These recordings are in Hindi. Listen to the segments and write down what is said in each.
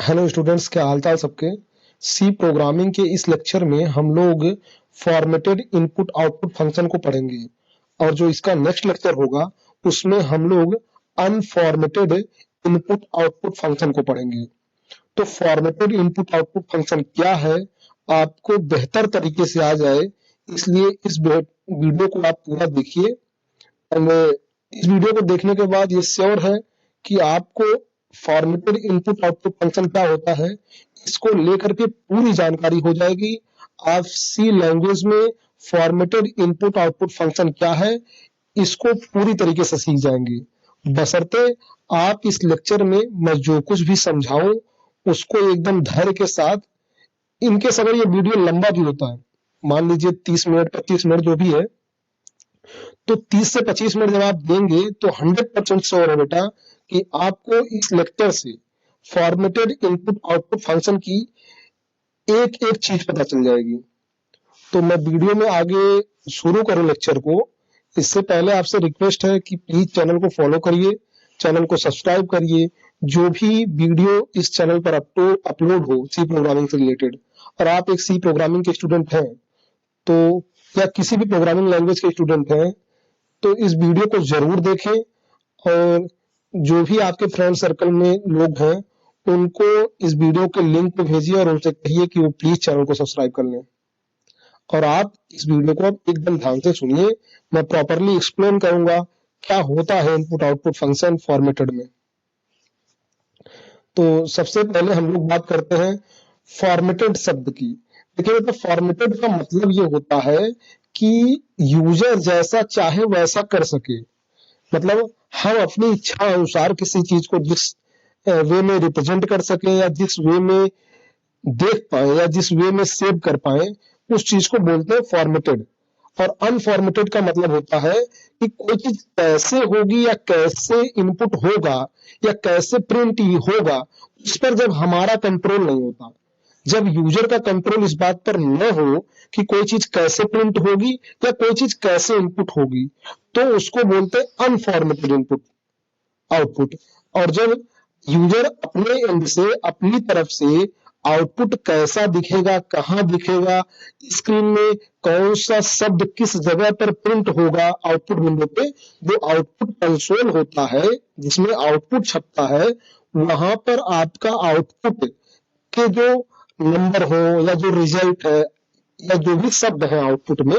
हेलो स्टूडेंट्स, क्या हालचाल सबके। सी प्रोग्रामिंग के इस लेक्चर में हम लोग फॉर्मेटेड इनपुट आउटपुट फंक्शन को पढ़ेंगे और जो इसका नेक्स्ट लेक्चर होगा उसमें हम लोग अनफॉर्मेटेड इनपुट आउटपुट फंक्शन को पढ़ेंगे। तो फॉर्मेटेड इनपुट आउटपुट फंक्शन क्या है आपको बेहतर तरीके से आ जाए, इसलिए इस वीडियो को आप पूरा देखिए। इस वीडियो को देखने के बाद ये श्योर है कि आपको फॉर्मेटेड इनपुट आउटपुट फंक्शन क्या होता है इसको लेकर के पूरी जानकारी हो जाएगी। आप सी लैंग्वेज में फॉर्मेटेड इनपुट आउटपुट फंक्शन क्या है इसको पूरी तरीके से सीख जाएंगे, बशर्ते आप इस लेक्चर में मैं जो कुछ भी समझाऊं उसको एकदम धैर्य के साथ। इनकेस अगर ये वीडियो लंबा भी होता है, मान लीजिए 30 मिनट 25 मिनट जो भी है, तो 30 से 25 मिनट जब आप देंगे तो 100% श्योर है बेटा कि आपको इस लेक्चर से फॉर्मेटेड इनपुट आउटपुट फंक्शन की एक एक चीज पता चल जाएगी। तो मैं वीडियो में आगे शुरू करूं लेक्चर को, इससे पहले आपसे रिक्वेस्ट है कि प्लीज चैनल को फॉलो करिए, चैनल को सब्सक्राइब करिए। जो भी वीडियो इस चैनल पर अपलोड हो सी प्रोग्रामिंग से रिलेटेड, और आप एक सी प्रोग्रामिंग के स्टूडेंट हैं तो या किसी भी प्रोग्रामिंग लैंग्वेज के स्टूडेंट हैं तो इस वीडियो को जरूर देखें, और जो भी आपके फ्रेंड सर्कल में लोग हैं उनको इस वीडियो के लिंक पे भेजिए और उनसे कहिए कि वो प्लीज चैनल को सब्सक्राइब कर लें। और आप इस वीडियो को एकदम ध्यान से सुनिए, मैं प्रॉपरली एक्सप्लेन करूंगा क्या होता है इनपुट आउटपुट फंक्शन फॉर्मेटेड में। तो सबसे पहले हम लोग बात करते हैं फॉर्मेटेड शब्द की। देखिए तो फॉर्मेटेड का मतलब ये होता है कि यूजर जैसा चाहे वैसा कर सके, मतलब हम अपनी इच्छा अनुसार किसी चीज को जिस वे में रिप्रेजेंट कर सके या जिस वे में देख पाए या जिस वे में सेव कर पाए उस चीज को बोलते हैं फॉर्मेटेड। और अनफॉर्मेटेड का मतलब होता है कि कोई चीज कैसे होगी या कैसे इनपुट होगा या कैसे प्रिंट होगा उस पर जब हमारा कंट्रोल नहीं होता, जब यूजर का कंट्रोल इस बात पर न हो कि कोई चीज कैसे प्रिंट होगी या कोई चीज कैसे इनपुट होगी, तो उसको बोलते हैं अनफॉर्मेटेड इनपुट आउटपुट। और जब यूजर अपने एंड से अपनी तरफ से आउटपुट कैसा दिखेगा, कहां दिखेगा, स्क्रीन में कौन सा शब्द किस जगह पर प्रिंट होगा आउटपुट विंडो पे, जो आउटपुट कंसोल होता है जिसमें आउटपुट छपता है, वहां पर आपका आउटपुट के जो नंबर हो या जो रिजल्ट है या जो भी शब्द है आउटपुट में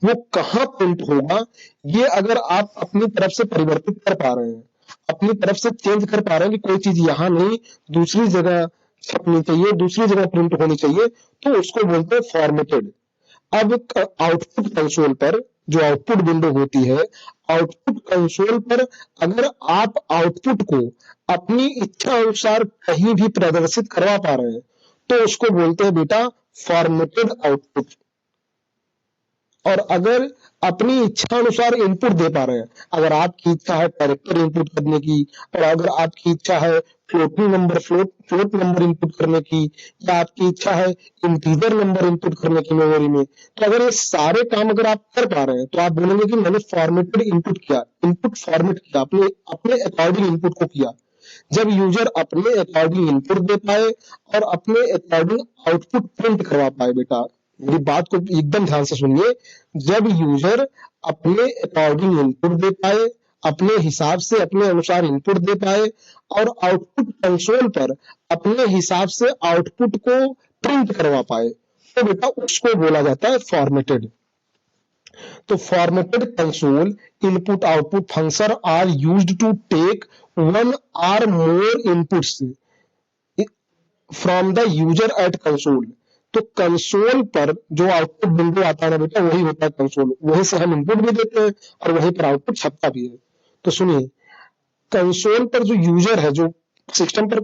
वो कहां प्रिंट होगा, ये अगर आप अपनी तरफ से परिवर्तित कर पा रहे हैं, अपनी तरफ से चेंज कर पा रहे हैं कि कोई चीज यहां नहीं दूसरी जगह छपनी चाहिए, दूसरी जगह प्रिंट होनी चाहिए, तो उसको बोलते हैं फॉर्मेटेड। अब आउटपुट कंसोल पर जो आउटपुट विंडो होती है, आउटपुट कंसोल पर अगर आप आउटपुट को अपनी इच्छा अनुसार कहीं भी प्रदर्शित करवा पा रहे हैं तो उसको बोलते हैं बेटा फॉर्मेटेड आउटपुट। और अगर अपनी इच्छा अनुसार इनपुट दे पा रहे हैं, अगर आपकी इच्छा है कैरेक्टर इनपुट करने की, और अगर आपकी इच्छा है फ्लोट नंबर इनपुट करने की, या आपकी इच्छा है इंटीजर नंबर इनपुट करने की मेमोरी में, तो अगर ये सारे काम अगर आप कर पा रहे हैं तो आप बोलेंगे कि मैंने फॉर्मेटेड इनपुट किया, इनपुट फॉर्मेट किया, अपने अकॉर्डिंग इनपुट को किया। जब यूजर अपने अकॉर्डिंग इनपुट दे पाए और अपने अकॉर्डिंग आउटपुट प्रिंट करवा पाए, बेटा मेरी बात को एकदम ध्यान से सुनिए, जब यूजर अपने अकॉर्डिंग इनपुट दे पाए, अपने हिसाब से अपने अनुसार इनपुट दे पाए और आउटपुट कंसोल पर अपने हिसाब से आउटपुट को प्रिंट करवा पाए, तो बेटा उसको बोला जाता है फॉर्मेटेड। तो formatted console input output function are used to take one or more inputs from the user at console. तो कंसोल पर जो आउटपुट विंडो आता है ना बेटा, वही होता है कंसोल, वहीं से हम इनपुट भी देते हैं और वहीं पर आउटपुट छपता भी है। तो सुनिए, कंसोल पर जो यूजर है, जो सिस्टम पर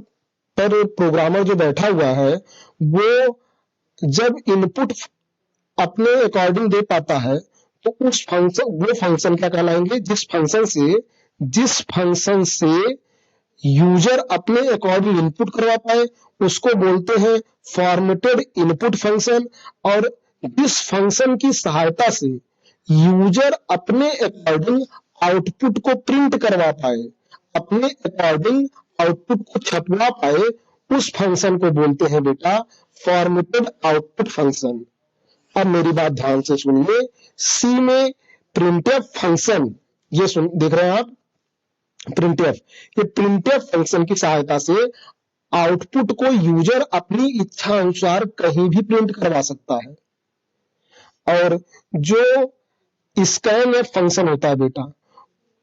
प्रोग्रामर जो बैठा हुआ है, वो जब इनपुट अपने अकॉर्डिंग दे पाता है तो उस फंक्शन, वो फंक्शन क्या कहलाएंगे, जिस फंक्शन से यूजर अपने अकॉर्डिंग इनपुट करवा पाए उसको बोलते हैं फॉर्मेटेड इनपुट फंक्शन। और जिस फंक्शन की सहायता से यूजर अपने अकॉर्डिंग आउटपुट को प्रिंट करवा पाए, अपने अकॉर्डिंग आउटपुट को छपवा पाए उस फंक्शन को बोलते हैं बेटा फॉर्मेटेड आउटपुट फंक्शन। अब मेरी बात ध्यान से सुनिए, सी में प्रिंटफ फंक्शन, ये सुन देख रहे हैं आप, प्रिंटफ, ये प्रिंटफ फंक्शन की सहायता से आउटपुट को यूजर अपनी इच्छा अनुसार कहीं भी प्रिंट करवा सकता है। और जो स्कैनएफ फंक्शन होता है बेटा,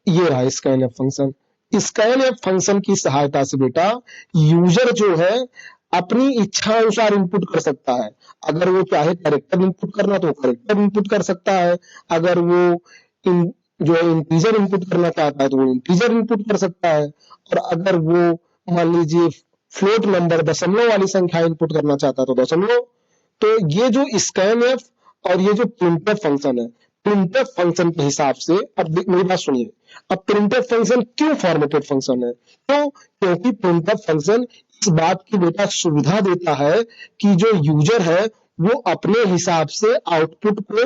ये रहा स्कैनएफ फंक्शन, स्कैनएफ फंक्शन की सहायता से बेटा यूजर जो है अपनी इच्छा अनुसार इनपुट कर सकता है। अगर वो चाहे कैरेक्टर इनपुट करना तो कैरेक्टर इनपुट कर सकता है, अगर वो जो इंटीजर इनपुट करना चाहता है तो वो इंटीजर इनपुट कर सकता है, और अगर वो मान लीजिए फ्लोट नंबर दशमलव वाली संख्या इनपुट करना चाहता है तो दशमलव। तो ये जो स्कैनएफ और ये जो प्रिंटफ फंक्शन है, प्रिंटफ फंक्शन के हिसाब से, अब मेरी बात सुनिए, अब प्रिंटफ फंक्शन क्यों फॉर्मेटेड फंक्शन है? क्योंकि प्रिंटफ फंक्शन इस बात की बेटा सुविधा देता है कि जो यूजर है वो अपने हिसाब से आउटपुट को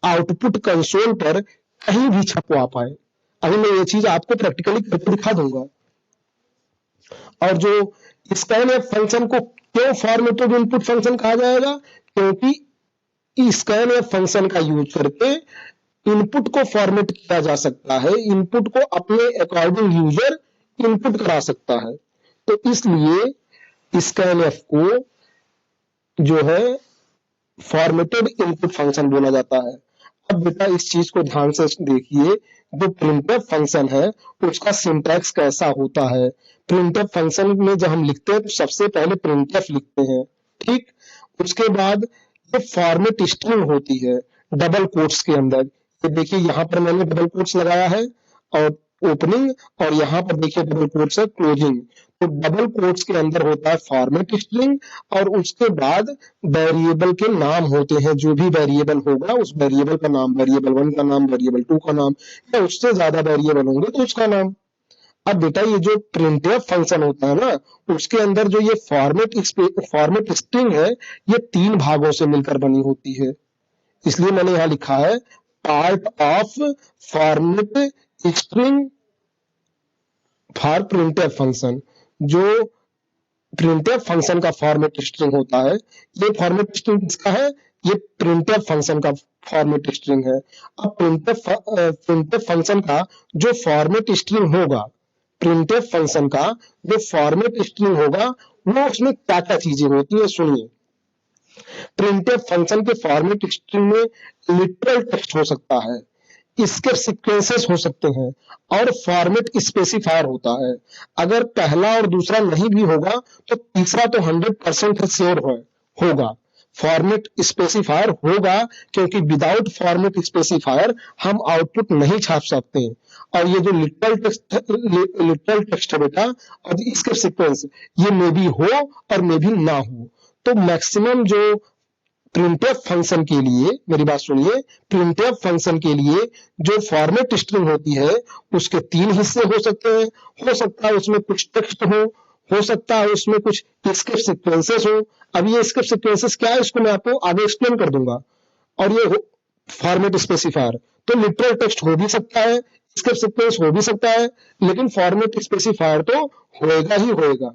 आउटपुट कंसोल पर कहीं भी छपवा पाए। अभी मैं ये चीज आपको प्रैक्टिकली करके दिखा दूंगा। और जो स्कैनएफ फंक्शन को क्यों फॉर्मेटेड इनपुट फंक्शन कहा जाएगा? क्योंकि स्कैनएफ फंक्शन का यूज करके इनपुट को फॉर्मेट किया जा सकता है, इनपुट को अपने अकॉर्डिंग यूजर इनपुट करा सकता है। तो इसलिए स्कैनएफ को जो है फॉर्मेटेड इनपुट फंक्शन बोला जाता है। अब बेटा इस चीज को ध्यान से देखिए, जो प्रिंटफ फंक्शन है उसका सिंटैक्स कैसा होता है। प्रिंटफ फंक्शन में जब हम लिखते हैं तो सबसे पहले प्रिंटफ लिखते हैं, ठीक। उसके बाद ये फॉर्मेट स्ट्रिंग होती है डबल कोट्स के अंदर। ये देखिए यहाँ पर मैंने डबल कोट्स लगाया है और ओपनिंग, और यहाँ पर देखिए डबल कोट्स है क्लोजिंग। तो डबल कोट्स के अंदर होता है फॉर्मेट स्ट्रिंग, और उसके बाद वेरिएबल के नाम होते हैं। जो भी वेरिएबल होगा उस वेरिएबल का नाम, वेरिएबल 1 का नाम, वेरिएबल 2 का नाम, या उससे ज्यादा वेरिएबल होंगे तो उसका नाम। अब बेटा ये जो प्रिंटफ फंक्शन होता है ना, उसके अंदर जो ये फॉर्मेट स्ट्रिंग है, ये 3 भागों से मिलकर बनी होती है। इसलिए मैंने यहां लिखा है part of format string for printf function. जो प्रिंटफ फंक्शन का फॉर्मेट स्ट्रिंग होता है, ये फॉर्मेट स्ट्रिंग किसका है? ये प्रिंटफ फंक्शन का फॉर्मेट स्ट्रिंग है। अब प्रिंटफ फंक्शन का जो फॉर्मेट स्ट्रिंग होगा, प्रिंटफ फंक्शन का जो फॉर्मेट स्ट्रिंग होगा, वो उसमें क्या क्या चीजें होती है सुनिए। प्रिंटफ फंक्शन के फॉर्मेट स्ट्रिंग में लिटरल टेक्स्ट हो सकता है, इसके सीक्वेंसेस हो सकते हैं, और फॉर्मेट स्पेसिफायर होता है। अगर पहला और दूसरा नहीं भी होगा तो तीसरा तो 100% श्योर होगा, फॉर्मेट स्पेसिफायर होगा, क्योंकि विदाउट फॉर्मेट स्पेसिफायर हम आउटपुट नहीं छाप सकते। और ये जो लिटरल टेक्स्ट है बेटा, और इसके सीक्वेंस, ये मे भी हो और मे भी ना हो। तो मैक्सिमम जो प्रिंटफ फंक्शन के लिए, मेरी बात सुनिए, प्रिंटफ फंक्शन के लिए जो फॉर्मेट स्ट्रिंग होती है उसके 3 हिस्से हो सकते हैं। हो सकता है उसमें कुछ टेक्स्ट हो सकता है उसमें कुछ स्क्रिप्ट सीक्वेंसेस हो। अब ये स्क्रिप्ट सीक्वेंसेस क्या है इसको मैं आपको आगे एक्सप्लेन कर दूंगा। और ये फॉर्मेट स्पेसिफायर, तो लिटरल टेक्स्ट हो भी सकता है, स्क्रिप्ट सीक्वेंस हो भी सकता है, लेकिन फॉर्मेट स्पेसिफायर तो होएगा ही होएगा।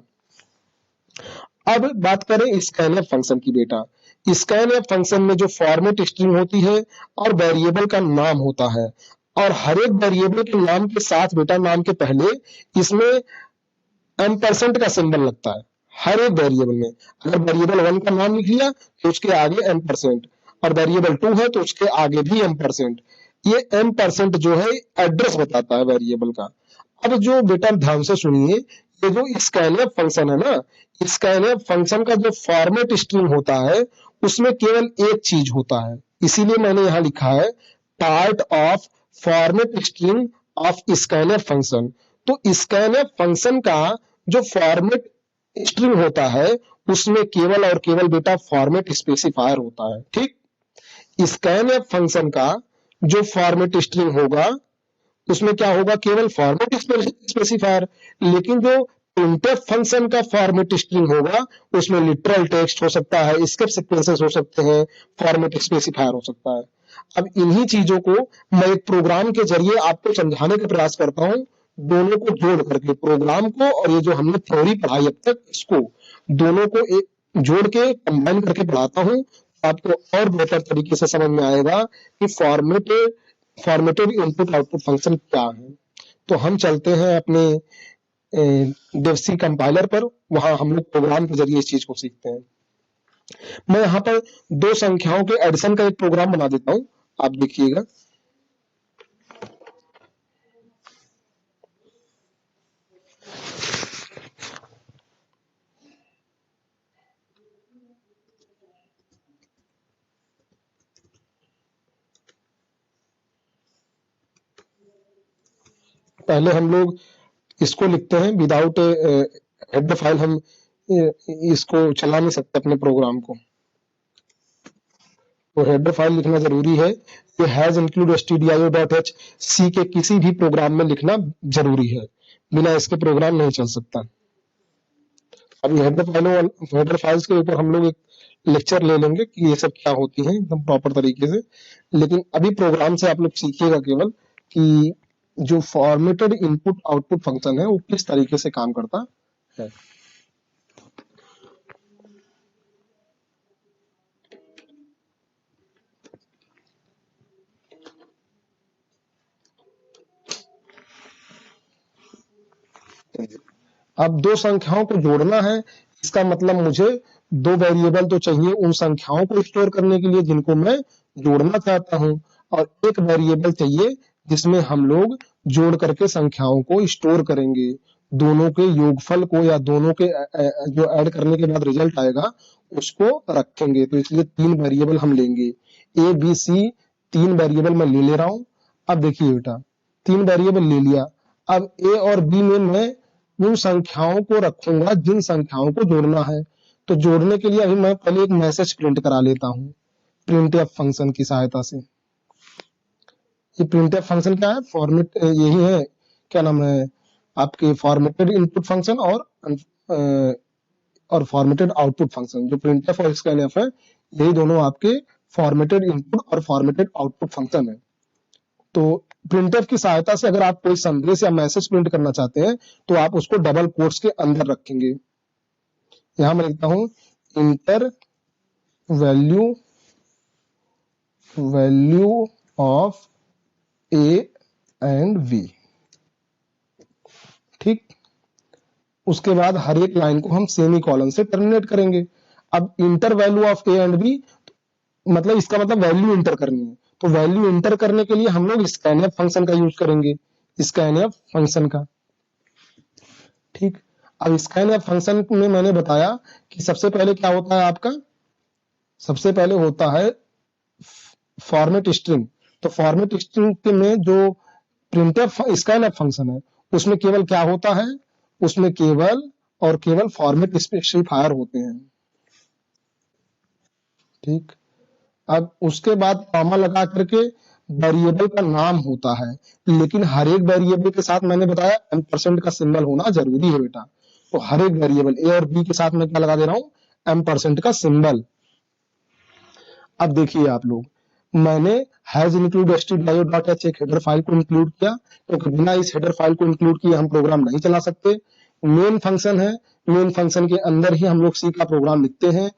अब बात करें स्कैनएफ फंक्शन की बेटा। स्कैनएफ फंक्शन में जो फॉर्मेट स्ट्रिंग होती है और वेरिएबल का नाम होता है, और हर एक वेरिएबल के नाम के साथ बेटा, नाम के पहले इसमें एम्परसेंट का सिंबल लगता है। हर एक वेरिएबल में अगर वेरिएबल 1 का नाम लिख लिया तो उसके आगे एम्परसेंट, और वेरिएबल 2 है तो उसके आगे भी एम्परसेंट। ये एम्परसेंट जो है एड्रेस बताता है वेरिएबल का। अब जो बेटा ध्यान से सुनिए, ये जो स्कैनएफ फंक्शन है ना, स्कैनएफ फंक्शन का जो फॉर्मेट स्ट्रिंग होता है उसमें केवल एक चीज होता है, इसीलिए मैंने यहां लिखा है part of format string of scanf function. तो स्कैनएफ फंक्शन का जो फॉर्मेट स्ट्रिंग होता है उसमें केवल और केवल बेटा फॉर्मेट स्पेसिफायर होता है, ठीक। स्कैनएफ फंक्शन का जो फॉर्मेट स्ट्रिंग होगा उसमें क्या होगा? केवल फॉर्मेट स्पेसिफायर। लेकिन जो प्रिंटफ फंक्शन का फॉर्मेट स्ट्रिंग होगा उसमें लिटरल टेक्स्ट हो सकता है, स्क्रिप्ट सीक्वेंसेस हो सकते हैं, फॉर्मेट स्पेसिफायर हो सकता है। अब इन्हीं चीजों को मैं एक प्रोग्राम के जरिए आपको समझाने का प्रयास करता हूं, दोनों को जोड़ करके, प्रोग्राम को और ये जो हमने थ्योरी पढ़ाई अब तक, इसको दोनों को एक जोड़ के कंबाइन करके पढ़ाता हूँ, आपको और बेहतर तरीके से समझ में आएगा कि फॉर्मेटेड इनपुट आउटपुट फंक्शन क्या है। तो हम चलते हैं अपने डेवसी कंपाइलर पर, वहां हम लोग प्रोग्राम के जरिए इस चीज को सीखते हैं। मैं यहाँ पर दो संख्याओं के एडिशन का एक प्रोग्राम बना देता हूं, आप देखिएगा। पहले हम लोग इसको लिखते हैं विदाउट हेडर फाइल, हम इसको चला नहीं सकते अपने प्रोग्राम को, तो हेडर फाइल लिखना जरूरी है। ये हैज इंक्लूड stdio.h सी के किसी भी प्रोग्राम में लिखना जरूरी है, बिना इसके प्रोग्राम नहीं चल सकता। अभी हेडर फाइल्स के ऊपर हम लोग एक लेक्चर ले लेंगे कि ये सब क्या होती हैं एकदम प्रॉपर तरीके से, लेकिन अभी प्रोग्राम से आप लोग सीखिएगा केवल कि जो फॉर्मेटेड इनपुट आउटपुट फंक्शन है वो किस तरीके से काम करता है। अब दो संख्याओं को जोड़ना है, इसका मतलब मुझे दो वेरिएबल तो चाहिए उन संख्याओं को स्टोर करने के लिए जिनको मैं जोड़ना चाहता हूं, और एक वेरिएबल चाहिए जिसमें हम लोग जोड़ करके संख्याओं को स्टोर करेंगे, दोनों के योगफल को या दोनों के जो ऐड करने के बाद रिजल्ट आएगा उसको रखेंगे। तो इसलिए तीन वेरिएबल हम लेंगे, ए बी सी, तीन वेरिएबल मैं ले रहा हूं। अब देखिए बेटा, तीन वेरिएबल ले लिया, अब ए और बी में मैं उन संख्याओं को रखूंगा जिन संख्याओं को जोड़ना है। तो जोड़ने के लिए अभी मैं पहले एक मैसेज प्रिंट करा लेता हूं प्रिंटफ फंक्शन की सहायता से। ये प्रिंटफ फंक्शन क्या है, फॉर्मेट यही है, क्या नाम है आपके, फॉर्मेटेड इनपुट फंक्शन और फॉर्मेटेड आउटपुट फंक्शन। जो प्रिंटफ और स्कैनफ है, यही दोनों आपके फॉर्मेटेड इनपुट और फॉर्मेटेड आउटपुट फंक्शन है। तो प्रिंटफ की सहायता से अगर आप कोई संदेश या मैसेज प्रिंट करना चाहते हैं तो आप उसको डबल कोट्स के अंदर रखेंगे। यहां मैं लिखता हूं enter value of A and B, ठीक। उसके बाद हर एक लाइन को हम सेमी कॉलन से टर्मिनेट करेंगे। अब enter value of A and b मतलब इसका मतलब वैल्यू इंटर करनी है, तो वैल्यू इंटर करने के लिए हम लोग स्कैनफ फंक्शन का यूज करेंगे, स्कैनफ फंक्शन का, ठीक। अब स्कैनफ फंक्शन में मैंने बताया कि सबसे पहले क्या होता है आपका, सबसे पहले होता है फॉर्मेट स्ट्रिंग। तो फॉर्मेट स्ट्रिंग में जो प्रिंटफ स्कैनफ फंक्शन है उसमें केवल क्या होता है, उसमें केवल और केवल फॉर्मेट स्पेसिफायर होते हैं, ठीक। अब उसके बाद कॉमा लगा करके वेरिएबल का नाम होता है, लेकिन हर एक वेरिएबल के साथ मैंने बताया एम्परसेंड का सिंबल होना जरूरी है बेटा। तो हर एक वेरिएबल ए और बी के साथ मैं क्या लगा दे रहा हूं, एम्परसेंड का सिंबल। अब देखिए आप लोग, मैंने हैज इंक्लूड stdio.h एक हेडर फाइल को इंक्लूड किया, क्योंकि बिना इस हेडर फाइल को इंक्लूड किए हम प्रोग्राम नहीं चला सकते। मेन फंक्शन है, मेन फंक्शन के अंदर ही हम लोग सी का प्रोग्राम लिखते हैं।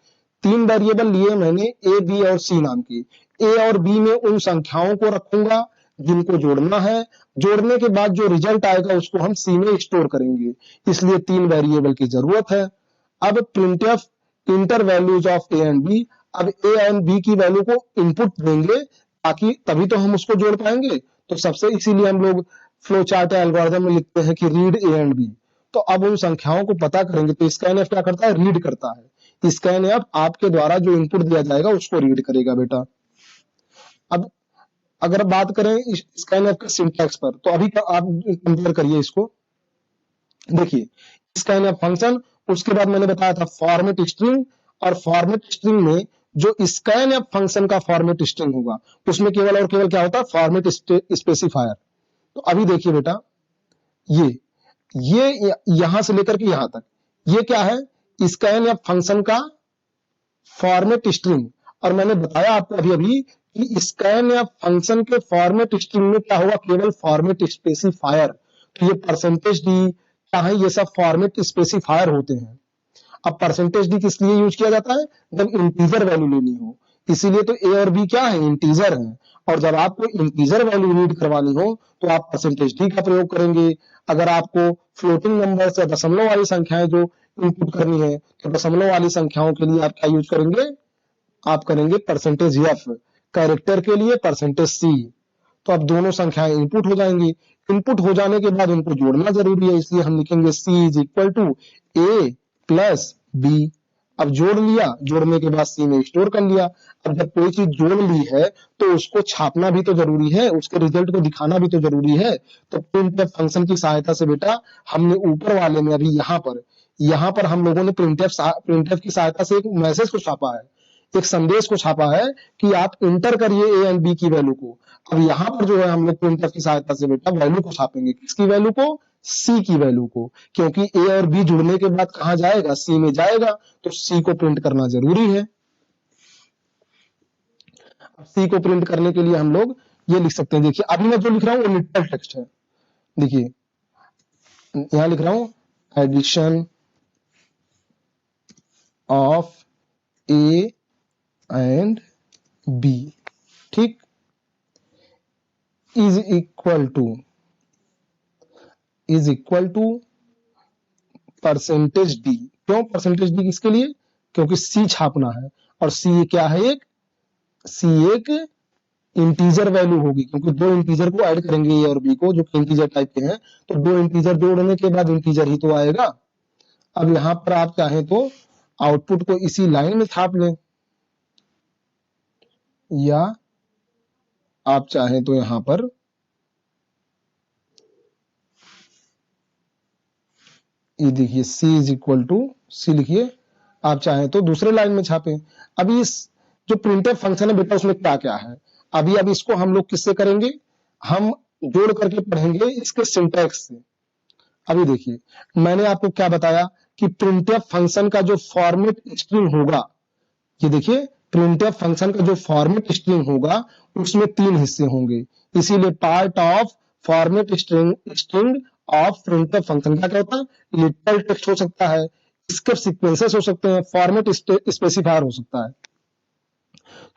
तीन वेरिएबल लिए मैंने ए बी और सी नाम की, ए और बी में उन संख्याओं को रखूंगा जिनको जोड़ना है, जोड़ने के बाद जो रिजल्ट आएगा उसको हम सी में स्टोर करेंगे, इसलिए तीन वेरिएबल की जरूरत है। अब printf enter values of A and b, अब ए एंड बी की वैल्यू को इनपुट देंगे ताकि तभी तो हम उसको जोड़ पाएंगे। तो सबसे इसीलिए हम लोग फ्लो चार्ट या एल्गोरिथम में लिखते हैं कि रीड ए एंड बी। तो अब उन संख्याओं को पता करेंगे, तो स्कैनफ क्या करता है, रीड करता है। स्कैनफ आपके द्वारा जो इनपुट दिया जाएगा उसको रीड करेगा बेटा। अब अगर बात करें स्कैनफ के सिंटैक्स पर, तो अभी आप कंपेयर करिए इसको, देखिए स्कैनफ फंक्शन, उसके बाद मैंने बताया था फॉर्मेट स्ट्रिंग, और फॉर्मेट स्ट्रिंग में जो स्कैनफ फंक्शन का फॉर्मेट स्ट्रिंग होगा उसमें केवल और केवल क्या होता है, फॉर्मेट स्पेसिफायर। तो अभी देखिए बेटा, ये यहां से लेकर के यहां तक ये क्या है, स्कैनफ फंक्शन का फॉर्मेट स्ट्रिंग। और मैंने बताया आपको अभी अभी कि स्कैनफ फंक्शन के फॉर्मेट स्ट्रिंग में क्या होगा, केवल फॉर्मेट स्पेसिफायर। तो ये परसेंटेज डी क्या है, ये सब फॉर्मेट स्पेसिफायर होते हैं। अब परसेंटेज डी किस लिए यूज किया जाता है, जब इंटीजर वैल्यू लेनी हो, इसीलिए तो ए और बी क्या है, इंटीजर है। और जब आपको इंटीजर वैल्यू रीड करवानी हो तो आप परसेंटेज डी का प्रयोग करेंगे। अगर आपको फ्लोटिंग नंबर या दशमलव वाली संख्याएं जो इनपुट करनी है, तो दशमलव वाली संख्याओं के लिए आप क्या यूज करेंगे, आप करेंगे परसेंटेज एफ। कैरेक्टर के लिए परसेंटेज सी। तो अब दोनों संख्याएं इनपुट हो जाएंगी। इनपुट हो जाने के बाद उनको जोड़ना जरूरी है, इसलिए हम लिखेंगे C is equal to A plus B. अब जोड़ लिया, जोड़ने के बाद सी में स्टोर कर लिया। अब जब कोई चीज जोड़ ली है तो उसको छापना भी तो जरूरी है, उसके रिजल्ट को दिखाना भी तो जरूरी है। तो प्रिंटफ फंक्शन की सहायता से बेटा हमने ऊपर वाले में अभी यहाँ पर हम लोगों ने प्रिंटफ की सहायता से एक मैसेज को छापा है, एक संदेश को छापा है कि आप इंटर करिए ए एंड बी की वैल्यू को। अब यहाँ पर जो है हम लोग प्रिंटफ की सहायता से बेटा वैल्यू को छापेंगे, किसकी वैल्यू को, सी की वैल्यू को, क्योंकि ए और बी जुड़ने के बाद कहां जाएगा, सी में जाएगा, तो सी को प्रिंट करना जरूरी है। अब सी को प्रिंट करने के लिए हम लोग ये लिख सकते हैं, देखिए अभी मैं जो लिख रहा हूँ वो लिटरल टेक्स्ट है। देखिए यहां लिख रहा हूं addition of A and B, ठीक, is equal to percentage D. क्यों परसेंटेज डी, किसके लिए, क्योंकि सी छापना है, और सी क्या है, सी एक इंटीजर वैल्यू होगी, क्योंकि दो इंटीजर को ऐड करेंगे ए और बी को जो इंटीजर टाइप के हैं, तो दो इंटीजर जोड़ने के बाद इंटीजर ही तो आएगा। अब यहां पर आप चाहें तो आउटपुट को इसी लाइन में छाप लें, या आप चाहें तो यहां पर ये देखिए सी इज इक्वल टू सी लिखिए, आप चाहें तो दूसरे लाइन में छापें। अभी इस जो प्रिंटफ फंक्शन है बेटा उसमें क्या क्या है, अभी अब इसको हम लोग किससे करेंगे, हम जोड़ करके पढ़ेंगे इसके सिंटैक्स से। अभी देखिए मैंने आपको क्या बताया कि प्रिंटफ फंक्शन का जो फॉर्मेट स्ट्रिंग होगा, ये देखिए प्रिंटफ फंक्शन का जो फॉर्मेट स्ट्रिंग होगा उसमें तीन हिस्से होंगे, इसीलिए part of format string of printf function क्या होता है, लिटरल टेक्स्ट हो सकता है, स्क्रिप्ट सीक्वेंसेस हो सकते हैं, फॉर्मेट स्पेसिफायर हो सकता है।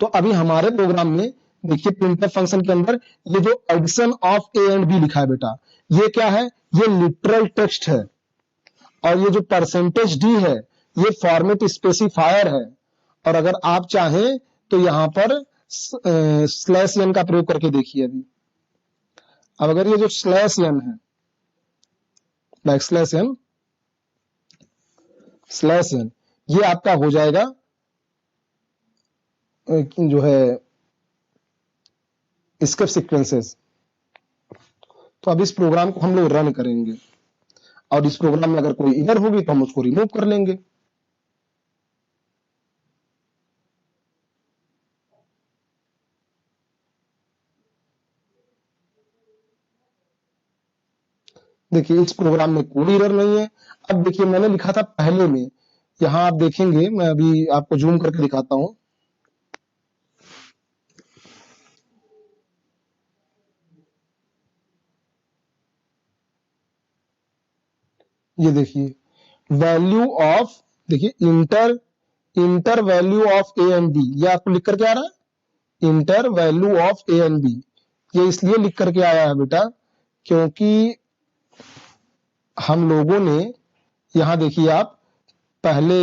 तो अभी हमारे प्रोग्राम में देखिए प्रिंटफ फंक्शन के अंदर ये जो addition of A and b लिखा है बेटा, ये क्या है, ये लिटरल टेक्स्ट है, और ये जो परसेंटेज डी है ये फॉर्मेट स्पेसिफायर है। और अगर आप चाहें तो यहां पर स्लैश एन का प्रयोग करके देखिए। अभी अब अगर ये जो स्लैश एन है, बैक स्लैश एन ये आपका हो जाएगा जो है स्क्रिप्ट सीक्वेंसेस। तो अब इस प्रोग्राम को हम लोग रन करेंगे, और इस प्रोग्राम में अगर कोई एरर होगी तो हम उसको रिमूव कर लेंगे। देखिए इस प्रोग्राम में कोई एरर नहीं है। अब देखिए मैंने लिखा था पहले में, यहां आप देखेंगे, मैं अभी आपको जूम करके दिखाता हूं। ये देखिए वैल्यू ऑफ, देखिए inter value of A and b, ये आपको लिख करके आ रहा है, enter value of A and b. ये इसलिए लिख करके आया है बेटा क्योंकि हम लोगों ने, यहां देखिए आप पहले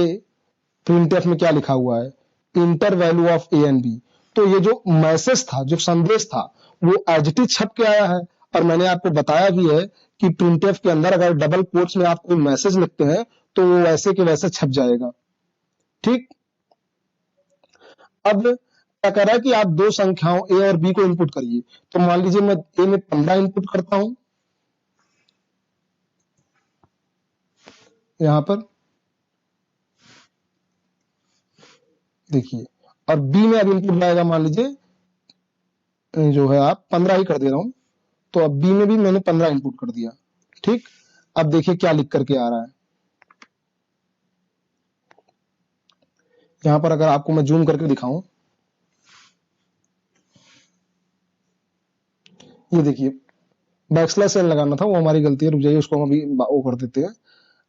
प्रिंटफ में क्या लिखा हुआ है, enter value of A and B. तो ये जो मैसेज था, जो संदेश था, वो एज इट इज छप के आया है। और मैंने आपको बताया भी है कि प्रिंटफ के अंदर अगर डबल कोट्स में आप कोई मैसेज लिखते हैं तो वो वैसे के वैसे छप जाएगा, ठीक। अब क्या कर रहा है कि आप दो संख्याओं ए और बी को इनपुट करिए। तो मान लीजिए मैं ए में 15 इनपुट करता हूं यहां पर, देखिए, और बी में अब इनपुट लाएगा, मान लीजिए जो है आप 15 ही कर दे रहा हूं, तो अब बी में भी मैंने 15 इनपुट कर दिया, ठीक। अब देखिए क्या लिख करके आ रहा है, यहां पर अगर आपको मैं जूम करके दिखाऊं, ये देखिए बैकस्लैश एन लगाना था, वो हमारी गलती है, रुक जाइए उसको हम अभी वो कर देते हैं।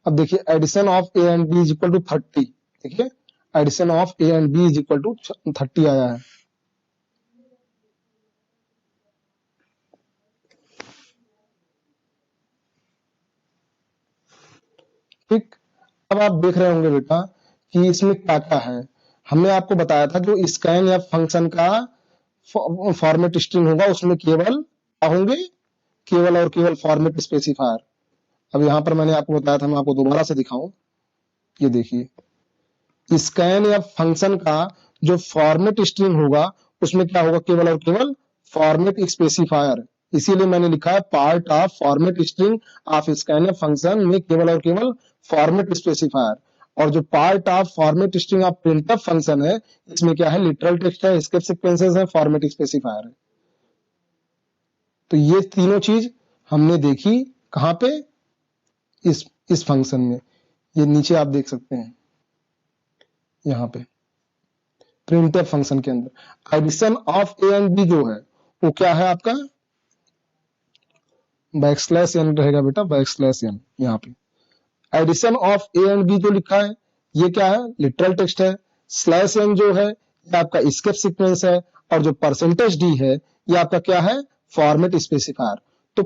अब देखिए addition of A and B is equal to 30, देखिए addition of A and B is equal to 30 आया है। ठीक, अब आप देख रहे होंगे बेटा कि इसमें क्या क्या है। हमने आपको बताया था जो स्कैन या फंक्शन का फॉर्मेट स्ट्रिंग होगा उसमें केवल क्या होंगे, केवल और केवल फॉर्मेट स्पेसिफायर। अब यहाँ पर मैंने आपको बताया था, मैं आपको दोबारा से दिखाऊं, ये देखिए स्कैन या फंक्शन का जो फॉर्मेट स्ट्रिंग होगा उसमें क्या होगा, केवल और केवल फॉर्मेट स्पेसिफायर। इसीलिए मैंने लिखा है part of format string of scan या फंक्शन में केवल और केवल फॉर्मेट स्पेसिफायर। और जो part of format string of printf function है इसमें क्या है, लिटरल टेक्स्ट है, एस्केप सीक्वेंसेस है, फॉर्मेट स्पेसिफायर है। तो ये तीनों चीज हमने देखी कहां पे, इस फंक्शन में। ये नीचे आप देख सकते हैं यहाँ पे प्रिंटफ फंक्शन के अंदर addition of A and b जो है वो क्या है आपका, बैकस्लैश एन रहेगा बेटा, बैकस्लैश एन। यहाँ पे addition of A and b जो लिखा है ये क्या है, लिटरल टेक्स्ट है। स्लैश एन जो है ये आपका एस्केप सीक्वेंस है। और जो परसेंटेज डी है ये आपका क्या है, फॉर्मेट स्पेसिफायर। तो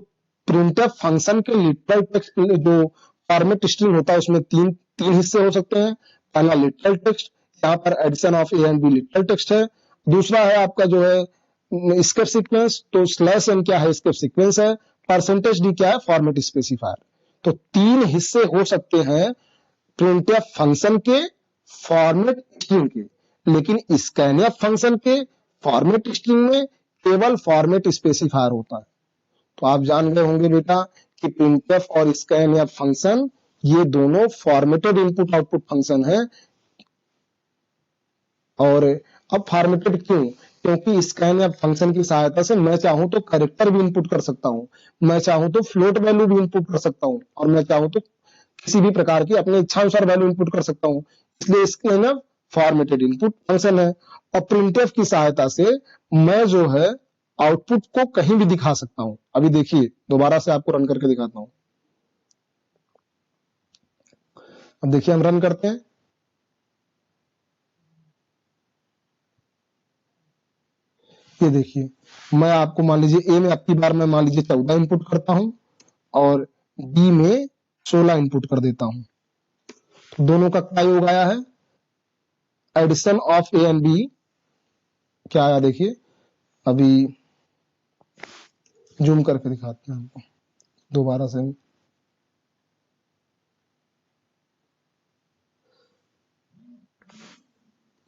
प्रिंटफ फंक्शन के लिटरल टेक्स्ट जो फॉर्मेट स्ट्रिंग होता है उसमें तीन तीन हिस्से हो सकते हैं। पहला लिटरल टेक्स्ट, यहाँ पर addition of A and B literal text है। दूसरा है आपका जो है स्केप सीक्वेंस, तो स्लैश एन क्या है, स्केप सीक्वेंस है। परसेंटेज डी क्या है, फॉर्मेट स्पेसिफायर। तो तीन हिस्से हो सकते हैं प्रिंटफ फंक्शन के फॉर्मेट स्ट्रिंग के, लेकिन स्कैनफ फंक्शन के फॉर्मेट स्ट्रिंग में केवल फॉर्मेट स्पेसिफायर होता है। तो आप जान गए होंगे बेटा कि प्रिंटफ और स्कैनफ फंक्शन ये दोनों फॉर्मेटेड इनपुट आउटपुट फंक्शन है। और अब फॉर्मेटेड क्यों, क्योंकि स्कैन या फंक्शन की सहायता से मैं चाहूं तो कैरेक्टर भी इनपुट कर सकता हूं, मैं चाहूं तो फ्लोट वैल्यू भी इनपुट कर सकता हूं, और मैं चाहूं तो किसी भी प्रकार की अपने इच्छानुसार वैल्यू इनपुट कर सकता हूं। इसलिए स्कैनफ फॉर्मेटेड इनपुट फंक्शन है। और प्रिंटफ की सहायता से मैं जो है आउटपुट को कहीं भी दिखा सकता हूं। अभी देखिए दोबारा से आपको रन करके दिखाता हूं। अब देखिए हम रन करते हैं, ये देखिए मैं आपको मान लीजिए ए में अब की बार मैं मान लीजिए 14 इनपुट करता हूं और बी में 16 इनपुट कर देता हूं। तो दोनों का क्या योग आया है, addition of A and B क्या आया देखिए। अभी जूम करके दिखाते हैं आपको दोबारा से।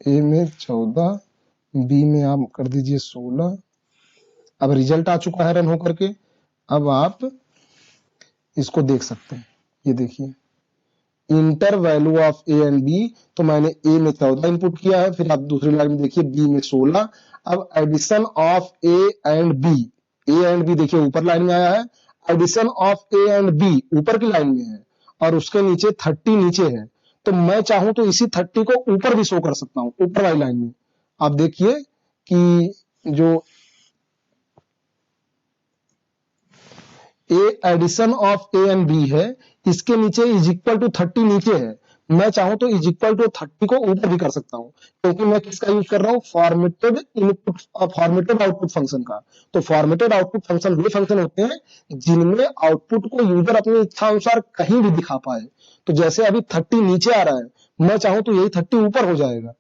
ए में 14, बी में आप कर दीजिए 16। अब रिजल्ट आ चुका है रन होकर के। अब आप इसको देख सकते हैं, ये देखिए inter value of A and B. तो मैंने ए में 14 इनपुट किया है, फिर आप दूसरी लाइन में देखिए बी में 16। अब addition of A and B, A and B देखिए ऊपर लाइन में आया है, addition of A and B ऊपर की लाइन में है और उसके नीचे 30 नीचे है। तो मैं चाहूं तो इसी 30 को ऊपर भी शो कर सकता हूं, ऊपर वाली लाइन में। आप देखिए कि जो a addition of A and B है इसके नीचे इज इक्वल टू 30 नीचे है, मैं चाहूं तो इज इक्वल टू 30 को ऊपर भी कर सकता हूं, क्योंकि मैं किसका यूज कर रहा हूं, formatted input formatted output function का। तो फॉर्मेटेड आउटपुट फंक्शन वे फंक्शन होते हैं जिनमें आउटपुट को यूजर अपनी इच्छा अनुसार कहीं भी दिखा पाए। तो जैसे अभी 30 नीचे आ रहा है, मैं चाहूं तो यही 30 ऊपर हो जाएगा।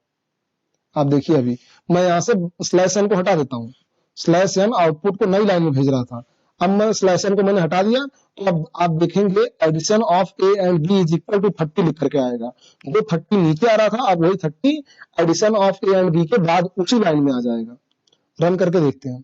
आप देखिए अभी मैं यहां से स्लैश एन को हटा देता हूं, स्लैश एन आउटपुट को नई लाइन में भेज रहा था, अब मैं स्लैश एन को मैंने हटा दिया। तो अब आप देखेंगे addition of A and B is equal to 30 लिख करके आएगा। जो 30 नीचे आ रहा था अब वही 30 addition of A and B के बाद उसी लाइन में आ जाएगा। रन करके देखते हैं।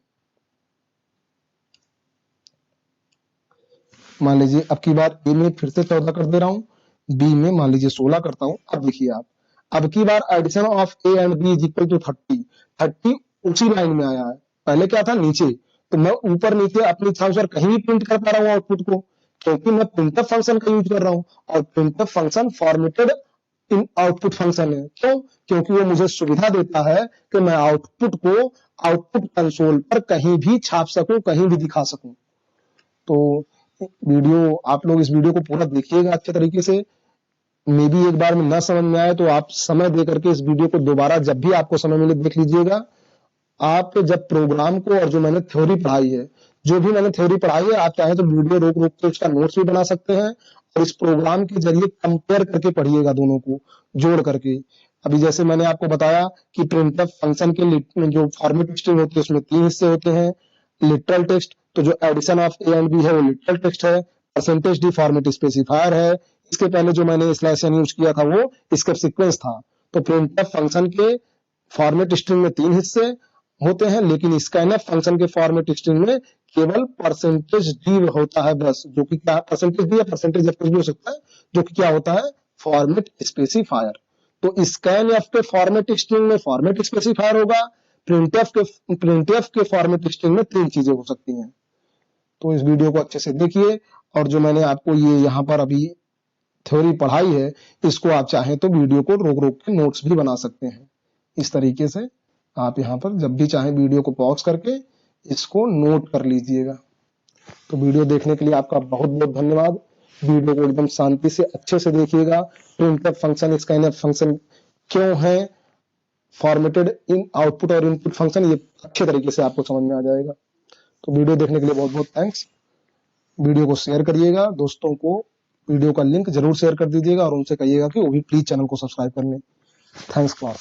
मान लीजिए अब की बार ए में फिर से 14 कर दे रहा हूं, बी में मान लीजिए 16 करता हूं। अब देखिए आप अब की बार addition of A and B is equal to 30, 30 उसी लाइन में आया है। पहले क्या था नीचे, तो मैं ऊपर नीचे अपनी इच्छा अनुसार कहीं भी प्रिंट कर पा रहा हूँ आउटपुट को, क्योंकि मैं प्रिंटफ फंक्शन का यूज कर रहा हूँ। और printf function formatted output function है, क्यों, क्योंकि वो मुझे सुविधा देता है कि मैं आउटपुट को आउटपुट कंसोल पर कहीं भी छाप सकूं, कहीं भी दिखा सकूं। तो वीडियो आप लोग इस वीडियो को पूरा देखिएगा अच्छे तरीके से। मे बी एक बार में ना समझ में आए तो आप समय दे करके इस वीडियो को दोबारा जब भी आपको समय मिले देख लीजिएगा। आप जब प्रोग्राम को और जो मैंने थ्योरी पढ़ाई है, जो भी मैंने थ्योरी पढ़ाई है, आप चाहें तो वीडियो रोक रोक के उसका नोट्स भी बना सकते हैं और इस प्रोग्राम के जरिए कंपेयर करके पढ़िएगा, दोनों को जोड़ करके। अभी जैसे मैंने आपको बताया कि प्रिंटफ फंक्शन के जो फॉर्मेट स्ट्रिंग होती है उसमें 3 हिस्से होते हैं। लिटरल टेक्स्ट, तो जो addition of A and B है वो लिटरल टेक्स्ट है। परसेंटेज डी फॉर्मेट स्पेसिफायर है। इसके पहले जो मैंने स्लैश एन यूज किया था वो स्केप सीक्वेंस था। तो प्रिंटफ फंक्शन के फॉर्मेट स्ट्रिंग में 3 हिस्से होते हैं, लेकिन स्कैनफ फंक्शन के फॉर्मेट स्ट्रिंग में केवल परसेंटेज डी होता है बस, जो कि क्या परसेंटेज डी या परसेंटेज एफ कुछ भी हो सकता है, जो कि क्या होता है फॉर्मेट स्पेसिफायर। तो स्कैनएफ के फॉर्मेट स्ट्रिंग में फॉर्मेट स्पेसिफायर होगा, प्रिंटएफ के फॉर्मेट स्ट्रिंग में 3 चीजें हो सकती हैं। तो इस वीडियो को अच्छे से देखिए और जो मैंने आपको ये यहाँ पर अभी थ्योरी पढ़ाई है, इसको आप चाहें तो वीडियो को रोक रोक के नोट्स भी बना सकते हैं। इस तरीके से आप यहाँ पर जब भी चाहें वीडियो को पॉज करके इसको नोट कर लीजिएगा। तो वीडियो देखने के लिए आपका बहुत बहुत धन्यवाद। वीडियो को एकदम शांति से अच्छे से देखिएगा। प्रिंटफ फंक्शन, स्कैनफ फंक्शन क्यों है, फॉर्मेटेड इन आउटपुट और इनपुट फंक्शन, ये अच्छे तरीके से आपको समझ में आ जाएगा। तो वीडियो देखने के लिए बहुत बहुत थैंक्स। वीडियो को शेयर करिएगा दोस्तों को, वीडियो का लिंक जरूर शेयर कर दीजिएगा और उनसे कहिएगा कि वो भी प्लीज चैनल को सब्सक्राइब कर लें। Thanks for